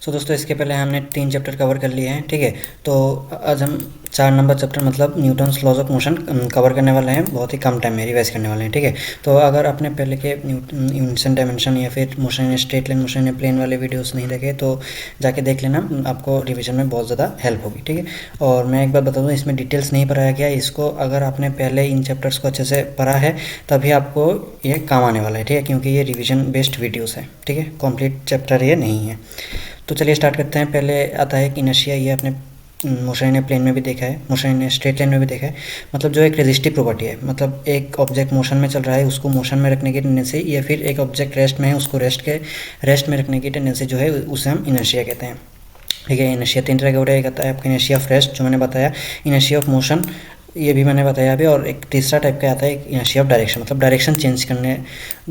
सो दोस्तों, इसके पहले हमने 3 चैप्टर कवर कर लिए हैं, ठीक है। तो आज हम 4 नंबर चैप्टर मतलब Newton's laws of motion cover करने वाले हैं। बहुत ही कम टाइम में रिवाइज करने वाले हैं, ठीक है। तो अगर आपने पहले के यूनिसन डायमेंशन या फिर motion in straight line, motion in plane वाले वीडियोस नहीं देखे तो जाके देख लेना, आपको रिविजन में बहुत ज़्यादा हेल्प होगी, ठीक है। और मैं एक बार बता दूँ, इसमें डिटेल्स नहीं पढ़ाया गया। इसको अगर आपने पहले इन चैप्टर्स को अच्छे से पढ़ा है तभी आपको ये काम आने वाला है, ठीक है, क्योंकि ये रिविजन बेस्ड वीडियोज़ है, ठीक है। कम्प्लीट चैप्टर ये नहीं है। तो चलिए स्टार्ट करते हैं। पहले आता है कि इनर्शिया। ये आपने मोशन इन प्लेन में भी देखा है, मोशन इन स्ट्रेट लाइन में भी देखा है। मतलब जो एक रेजिस्टिव प्रॉपर्टी है, मतलब एक ऑब्जेक्ट मोशन में चल रहा है उसको मोशन में रखने की टेंडेंसी, या फिर एक ऑब्जेक्ट रेस्ट में है उसको रेस्ट में रखने की टेंडेंसी जो है उसे हम इनर्शिया कहते हैं, ठीक है। इनर्शिया 3 तरह का होता है। एक आता है आपका इनर्शिया ऑफ रेस्ट जो मैंने बताया, इनर्शिया ऑफ मोशन ये भी मैंने बताया अभी, और एक तीसरा टाइप का आता है एक इनर्शिया ऑफ डायरेक्शन, मतलब डायरेक्शन चेंज करने,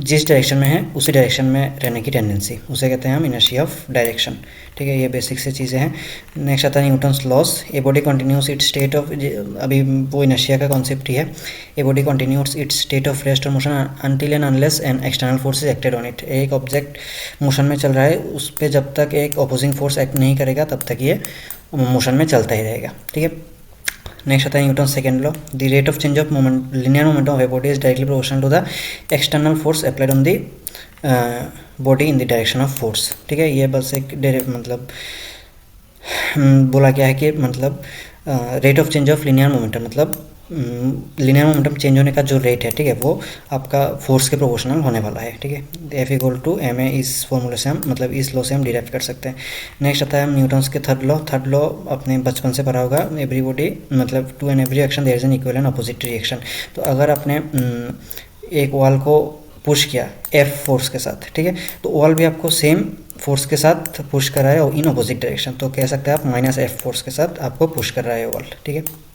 जिस डायरेक्शन में है उसी डायरेक्शन में रहने की टेंडेंसी, उसे कहते हैं हम इनर्शिया ऑफ डायरेक्शन, ठीक है। ये बेसिक से चीज़ें हैं। नेक्स्ट आता है Newton's laws. A body continues its state of, अभी वो इनर्शिया का कॉन्सेप्ट ही है। A body continues its state of rest और motion until and unless an external force is acted on it. एक ऑब्जेक्ट मोशन में चल रहा है, उस पर जब तक एक अपोजिंग फोर्स एक्ट नहीं करेगा तब तक ये मोशन में चलता ही रहेगा, ठीक है। नेक्स्ट आता है Newton second law. The rate of change of moment, linear momentum of a body is directly proportional to the external force applied on the body in the direction of force, ठीक है। ये बस एक मतलब बोला गया है कि मतलब rate of change of linear momentum, मतलब लिनियर मोमेंटम चेंज होने का जो रेट है, ठीक है, वो आपका फोर्स के प्रोपोर्शनल होने वाला है, ठीक है। F equal to M A, इस फॉर्मूले से हम मतलब इस लॉ से हम डिराइव कर सकते हैं। नेक्स्ट आता है हम न्यूटन्स के थर्ड लॉ। थर्ड लॉ अपने बचपन से पढ़ा होगा, एवरीबॉडी मतलब to an every action there is an equal and opposite reaction. तो अगर आपने एक वॉल को पुश किया एफ फोर्स के साथ, ठीक है, तो वॉल भी आपको सेम फोर्स के साथ पुश कर रहा है और इन अपोजिट डायरेक्शन, तो कह सकते हैं आप माइनस एफ फोर्स के साथ आपको पुश कर रहा है वॉल, ठीक है।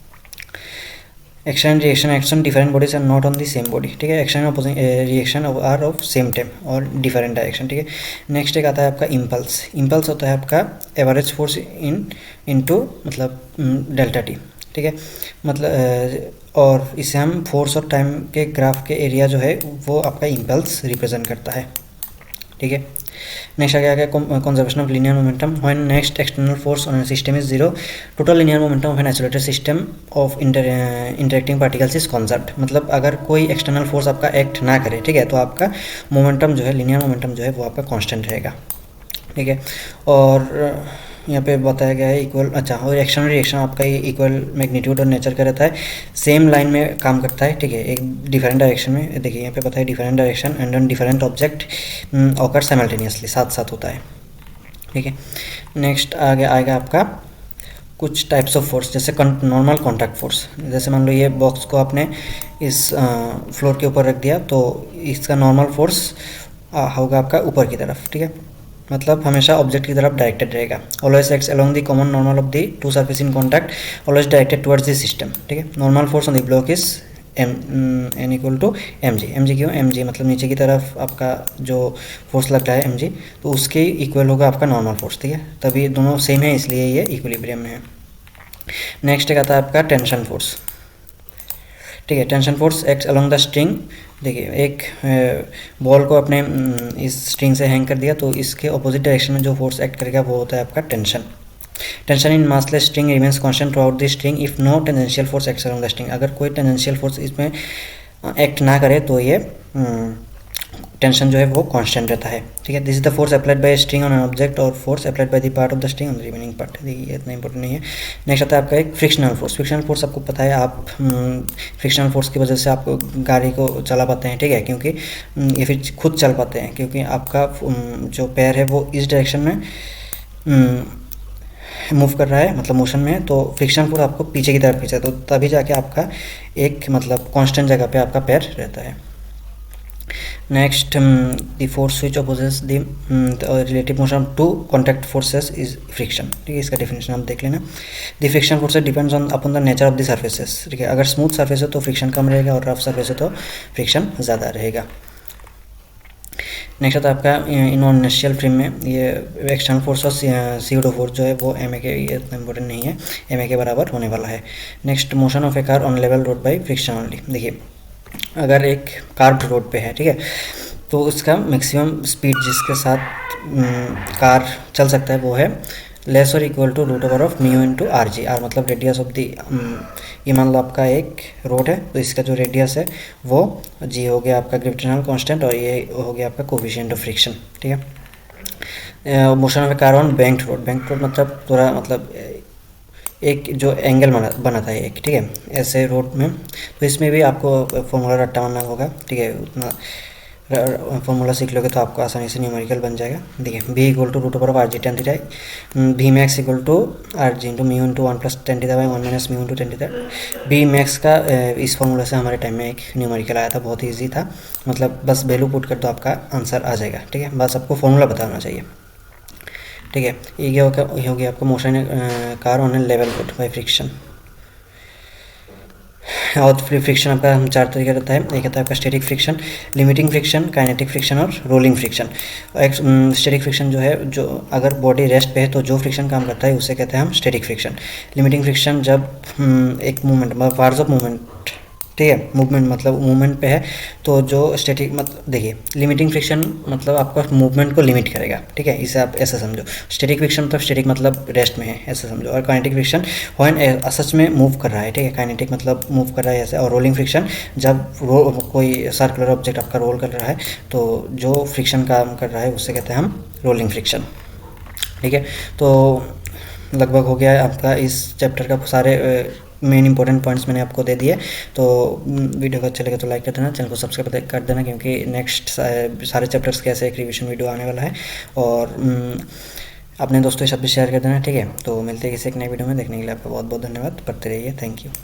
Action and reaction, action different bodies are not on the same body, ठीक है। Action opposing reaction are of same time और डिफरेंट डायरेक्शन, ठीक है। नेक्स्ट एक आता है आपका इम्पल्स। इम्पल्स होता है आपका एवरेज फोर्स इनटू मतलब डेल्टा टी, ठीक है। मतलब और इसे हम फोर्स और टाइम के ग्राफ के एरिया जो है वो आपका इम्पल्स रिप्रेजेंट करता है, ठीक है। नेक्स्ट आ गया conservation of linear momentum. When next external force on system is zero, total linear momentum of an isolated system of interacting particles is conserved. मतलब अगर कोई एक्सटर्नल फोर्स आपका एक्ट ना करे, ठीक है, तो आपका मोमेंटम जो है, लिनियर मोमेंटम जो है वो आपका कांस्टेंट रहेगा, ठीक है। और यहाँ पे बताया गया है इक्वल, अच्छा, और एक्शन और रिएक्शन आपका ये इक्वल मैग्नीट्यूड और नेचर का रहता है, सेम लाइन में काम करता है, ठीक है। एक डिफरेंट डायरेक्शन में, देखिए यहाँ पे बताया different direction and on different object occur simultaneously, साथ साथ होता है, ठीक है। नेक्स्ट आगे आएगा आपका कुछ टाइप्स ऑफ फोर्स, जैसे नॉर्मल कॉन्टैक्ट फोर्स। जैसे मान लो ये बॉक्स को आपने इस फ्लोर के ऊपर रख दिया, तो इसका नॉर्मल फोर्स होगा आपका ऊपर की तरफ, ठीक है, मतलब हमेशा ऑब्जेक्ट की तरफ डायरेक्टेड रहेगा। Always acts along the common normal of the two surface in contact, always directed towards the system, ठीक है। Normal force on the block is an equal to M G. M G क्यों? M जी मतलब नीचे की तरफ आपका जो force लग रहा है एम जी, तो उसके इक्वल होगा आपका नॉर्मल फोर्स, ठीक है। तभी दोनों सेम है, इसलिए ये इक्विलिब्रियम में है। नेक्स्ट एक आता है आपका टेंशन फोर्स, ठीक है। Tension force acts along the string. देखिए एक बॉल को अपने इस स्ट्रिंग से हैंग कर दिया, तो इसके ऑपोजिट डायरेक्शन में जो फोर्स एक्ट करेगा वो होता है आपका tension. Tension in massless string remains constant throughout the string if no tangential force acts along the string. अगर कोई टेंजेंशियल फोर्स इसमें एक्ट ना करे तो ये टेंशन जो है वो कांस्टेंट रहता है, ठीक है। This is the force applied by string on an object और force applied by the part of the string on the remaining part. देखिए इतना इंपॉर्टेंट नहीं है। नेक्स्ट आता है आपका एक फ्रिक्शनल फोर्स। फ्रिक्शनल फोर्स आपको पता है, आप फ्रिक्शनल फोर्स की वजह से आप गाड़ी को चला पाते हैं, ठीक है, क्योंकि ये फिर खुद चल पाते हैं, क्योंकि आपका जो पैर है वो इस डायरेक्शन में मूव कर रहा है, मतलब मोशन में है, तो फ्रिक्शन फोर्स आपको पीछे की तरफ खींचा है, तो तभी जाके आपका एक मतलब कांस्टेंट जगह पे आपका पैर रहता है। Next the force which opposes the relative motion to contact forces is friction, ठीक है। इसका डेफिनेशन आप देख लेना। The friction forces depends on upon the nature of the surfaces, ठीक है। अगर स्मूथ सर्फेस है तो फ्रिक्शन कम रहेगा और रफ सर्फेस है तो फ्रिक्शन ज़्यादा रहेगा। नेक्स्ट आता है आपका इनर्शियल फ्रेम में ये एक्सटर्नल फोर्स और सीओ फोर्स जो है वो एम ए के, ये इतना इंपॉर्टेंट नहीं है, एम ए के बराबर होने वाला है। Next motion of A car on level road by friction only. देखिए अगर एक कार्व्ड रोड पे है, ठीक है, तो उसका मैक्सिमम स्पीड जिसके साथ कार चल सकता है वो है लेस और equal to root over of mu into R G. R मतलब रेडियस ऑफ दी, ये मान लो आपका एक रोड है तो इसका जो रेडियस है वो जी हो गया आपका ग्रेविटेशनल कांस्टेंट और ये हो गया आपका कोफिशिएंट ऑफ फ्रिक्शन, ठीक है। Motion of A car on banked road, banked road मतलब थोड़ा मतलब एक जो एंगल बना था एक, ठीक है, ऐसे रोड में। तो इसमें भी आपको फॉर्मूला रट्टा मारना होगा, ठीक है। उतना फॉर्मूला सीख लोगे तो आपको आसानी से न्यूमेरिकल बन जाएगा। देखिए V equal to root over of R G tan theta, V max equal to R G into mu into 1 plus tan theta by 1 minus mu into tan theta. V max का इस formula से हमारे time में एक numerical आया था, बहुत ही easy था, मतलब बस वैल्यू पुट कर तो आपका आंसर आ जाएगा, ठीक है। बस आपको फॉर्मूला बताना चाहिए, ठीक है। ये हो गया आपका motion car on A level road by friction. और फ्रिक्शन आपका हम चार तरीके रहता है। एक होता है आपका static friction, limiting friction, kinetic friction और रोलिंग फ्रिक्शन। स्टैटिक फ्रिक्शन जो है, जो अगर बॉडी रेस्ट पे है तो जो फ्रिक्शन काम करता है उसे कहते हैं हम स्टैटिक फ्रिक्शन। लिमिटिंग फ्रिक्शन जब एक मूवमेंट मतलब पार्ट्स ऑफ मूवमेंट, ठीक है, मूवमेंट मतलब मूवमेंट पे है तो जो स्टैटिक मतलब देखिए लिमिटिंग फ्रिक्शन मतलब आपका मूवमेंट को लिमिट करेगा, ठीक है, इसे आप ऐसा समझो। स्टैटिक फ्रिक्शन मतलब स्टैटिक मतलब रेस्ट में है ऐसा समझो। और काइनेटिक फ्रिक्शन व्हेन सच में मूव कर रहा है, ठीक है, काइनेटिक मतलब मूव कर रहा है ऐसे। और रोलिंग फ्रिक्शन जब कोई सर्कुलर ऑब्जेक्ट आपका रोल कर रहा है तो जो फ्रिक्शन काम कर रहा है उसे कहते हैं हम रोलिंग फ्रिक्शन, ठीक है। तो लगभग हो गया है आपका इस चैप्टर का सारे मेन इंपॉर्टेंट पॉइंट्स मैंने आपको दे दिए। तो वीडियो को अच्छा लगे तो लाइक कर देना, चैनल को सब्सक्राइब कर देना, क्योंकि नेक्स्ट सारे चैप्टर्स के ऐसे एक रिवीजन वीडियो आने वाला है। और अपने दोस्तों के साथ भी शेयर कर देना, ठीक है। तो मिलते हैं किसी एक नए वीडियो में, देखने के लिए आपका बहुत बहुत धन्यवाद। पढ़ते रहिए, थैंक यू।